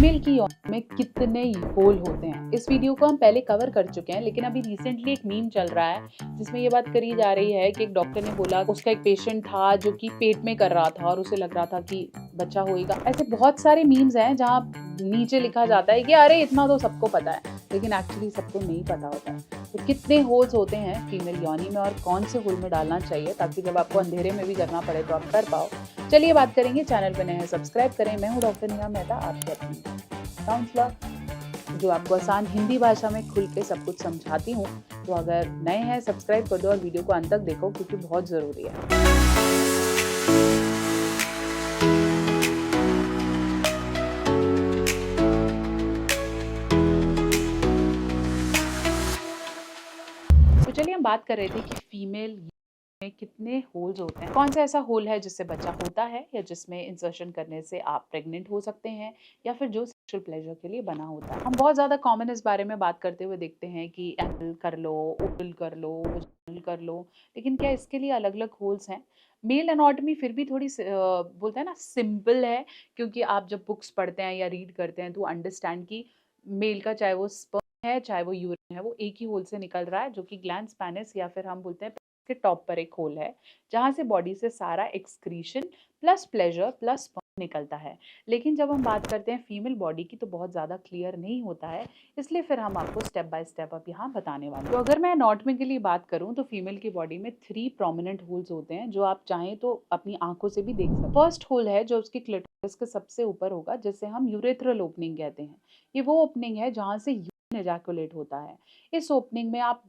Female की यौन में कितने होल होते हैं, इस वीडियो को हम पहले कवर कर चुके हैं, लेकिन अभी रिसेंटली एक मीम चल रहा है जिसमें ये बात करी जा रही है कि एक डॉक्टर ने बोला उसका एक पेशेंट था जो कि पेट में कर रहा था और उसे लग रहा था कि बच्चा होएगा। ऐसे बहुत सारे मीम्स हैं जहाँ नीचे लिखा जाता है कि अरे इतना तो सबको पता है, लेकिन एक्चुअली सबको नहीं पता होता है। तो कितने होल्स होते हैं फीमेल योनि में और कौन से होल में डालना चाहिए ताकि जब आपको अंधेरे में भी करना पड़े तो आप कर पाओ। चलिए बात करेंगे। चैनल पे नए हैं सब्सक्राइब करें। मैं हूँ डॉक्टर नेहा मेहता, आपकी अपनी काउंसलर, जो आपको आसान हिंदी भाषा में खुल के सब कुछ समझाती हूँ। तो अगर नए हैं सब्सक्राइब कर दो और वीडियो को अंत तक देखो क्योंकि बहुत ज़रूरी है। तो चलिए हम बात कर रहे थे कि फीमेल में कितने होल्स होते हैं, कौन सा ऐसा होल है जिससे बच्चा होता है या जिसमें इंसर्शन करने से आप प्रेग्नेंट हो सकते हैं या फिर जो सेक्सुअल प्लेजर के लिए बना होता है। हम बहुत ज़्यादा कॉमन इस बारे में बात करते हुए देखते हैं कि एनल कर लो, ओरल कर लो, वजाइनल कर लो, लेकिन क्या इसके लिए अलग अलग होल्स हैं? मेल एनाटॉमी फिर भी थोड़ी बोलते हैं ना सिंपल है, क्योंकि आप जब बुक्स पढ़ते हैं या रीड करते हैं तो अंडरस्टैंड की मेल का चाहे वो स्पर्म है चाहे वो यूरिन है वो एक ही होल से निकल रहा है, जो कि ग्लैंड्स पैनिस या फिर हम बोलते हैं के टॉप पर एक होल है जहां से बॉडी से सारा excretion plus pleasure plus sperm निकलता है। लेकिन जब हम बात करते हैं फीमेल बॉडी की तो बहुत ज़्यादा क्लियर नहीं होता है, इसलिए फिर हम आपको स्टेप बाय स्टेप अब यहाँ बताने वाले हैं। तो अगर मैं एनाटॉमी के लिए बात करूँ तो फीमेल की बॉडी में 3 प्रोमिनेंट होल्स होते हैं जो आप चाहें तो अपनी आंखों से भी देख सकते हैं। फर्स्ट होल है जो उसकी क्लिटोरिस के सबसे ऊपर होगा, जिसे हम यूरेथ्रल ओपनिंग कहते हैं। ये वो ओपनिंग है जहाँ से यूरिन एजैकुलेट होता है। इस ओपनिंग में आप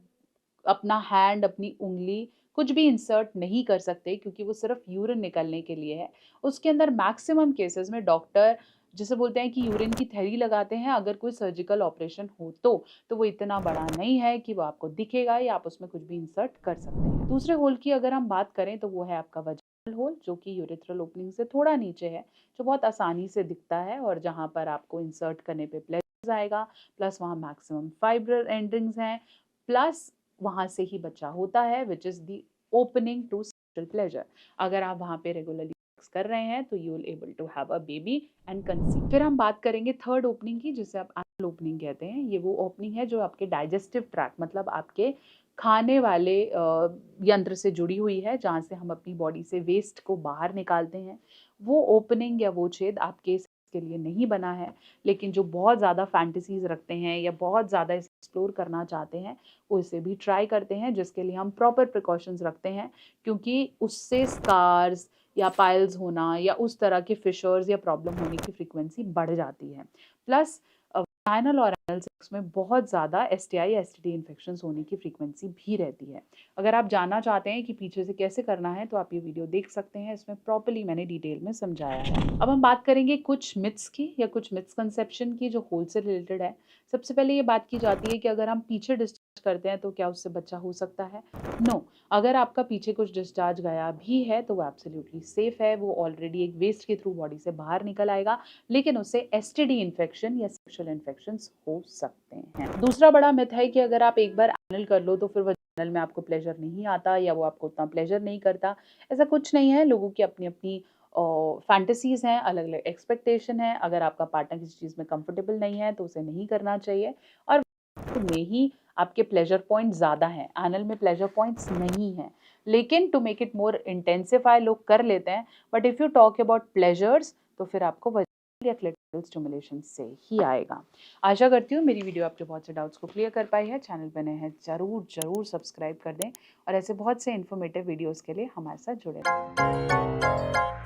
अपना हैंड, अपनी उंगली कुछ भी इंसर्ट नहीं कर सकते क्योंकि वो सिर्फ यूरिन निकलने के लिए है। उसके अंदर मैक्सिमम केसेस में डॉक्टर जिसे बोलते हैं कि यूरिन की थैली लगाते हैं अगर कोई सर्जिकल ऑपरेशन हो तो वो इतना बड़ा नहीं है कि वो आपको दिखेगा या आप उसमें कुछ भी इंसर्ट कर सकते हैं। दूसरे होल की अगर हम बात करें तो वो है आपका वजाइनल होल, जो कि यूरेथ्रल ओपनिंग से थोड़ा नीचे है, जो बहुत आसानी से दिखता है और जहाँ पर आपको इंसर्ट करने पे प्लेजर आएगा, प्लस वहाँ मैक्सिमम फाइब्रल एंडिंग्स हैं, प्लस वहाँ से ही बच्चा होता है, which is the opening to sexual pleasure. अगर आप वहाँ पे रेगुलरली सेक्स कर रहे हैं तो you will able to have a baby and conceive. फिर हम बात करेंगे थर्ड ओपनिंग की, जिसे आप एनल ओपनिंग कहते हैं। ये वो ओपनिंग है जो आपके डाइजेस्टिव ट्रैक्ट मतलब आपके खाने वाले यंत्र से जुड़ी हुई है, जहाँ से हम अपनी बॉडी से वेस्ट को बाहर निकालते हैं। वो ओपनिंग या वो छेद आपके के लिए नहीं बना है, लेकिन जो बहुत ज़्यादा फैंटेसीज रखते हैं या बहुत ज़्यादा एक्सप्लोर करना चाहते हैं वो इसे भी ट्राई करते हैं, जिसके लिए हम प्रॉपर प्रिकॉशंस रखते हैं, क्योंकि उससे स्कार्स या पाइल्स होना या उस तरह के फिशर्स या प्रॉब्लम होने की फ्रीक्वेंसी बढ़ जाती है। प्लस वाइनल और एनल सेक्स में बहुत ज़्यादा एसटीआई एसटीडी इन्फेक्शंस होने की फ्रीक्वेंसी भी रहती है। अगर आप जानना चाहते हैं कि पीछे से कैसे करना है तो आप ये वीडियो देख सकते हैं, इसमें प्रॉपर्ली मैंने डिटेल में समझाया है। अब हम बात करेंगे कुछ मिथ्स की या कुछ मिसकंसेप्शन की जो होल से रिलेटेड है। सबसे पहले ये बात की जाती है कि अगर हम पीछे डिस्चार्ज करते हैं तो क्या उससे बच्चा हो सकता है? नो। अगर आपका पीछे कुछ डिस्चार्ज गया भी है तो वो एब्सोल्युटली सेफ है, वो ऑलरेडी एक वेस्ट के थ्रू बॉडी से बाहर निकल आएगा, लेकिन उससे एसटीडी इन्फेक्शन या सेक्सुअल इन्फेक्शंस हो सकते हैं। दूसरा बड़ा मिथ है कि अगर आप एक बार एनल कर लो तो फिर वजाइनल में आपको प्लेजर नहीं आता या वो आपको उतना प्लेजर नहीं करता। ऐसा कुछ नहीं है, लोगों की अपनी अपनी फैंटेसीज हैं, अलग अलग एक्सपेक्टेशन है। अगर आपका पार्टनर किसी चीज़ में कंफर्टेबल नहीं है तो उसे नहीं करना चाहिए। और में ही आपके प्लेजर पॉइंट ज़्यादा हैं, एनल में प्लेजर पॉइंट्स नहीं हैं, लेकिन to make it more intensify लोग कर लेते हैं। But if you talk about pleasures तो फिर आपको वजाइनल या क्लिटोरल स्टिमुलेशन से ही आएगा। आशा करती हूँ मेरी वीडियो आपके बहुत से डाउट्स को क्लियर कर पाई है। चैनल पर नए हैं ज़रूर सब्सक्राइब कर दें और ऐसे बहुत से इन्फॉर्मेटिव वीडियोज़ के लिए हमारे साथ जुड़े रहें।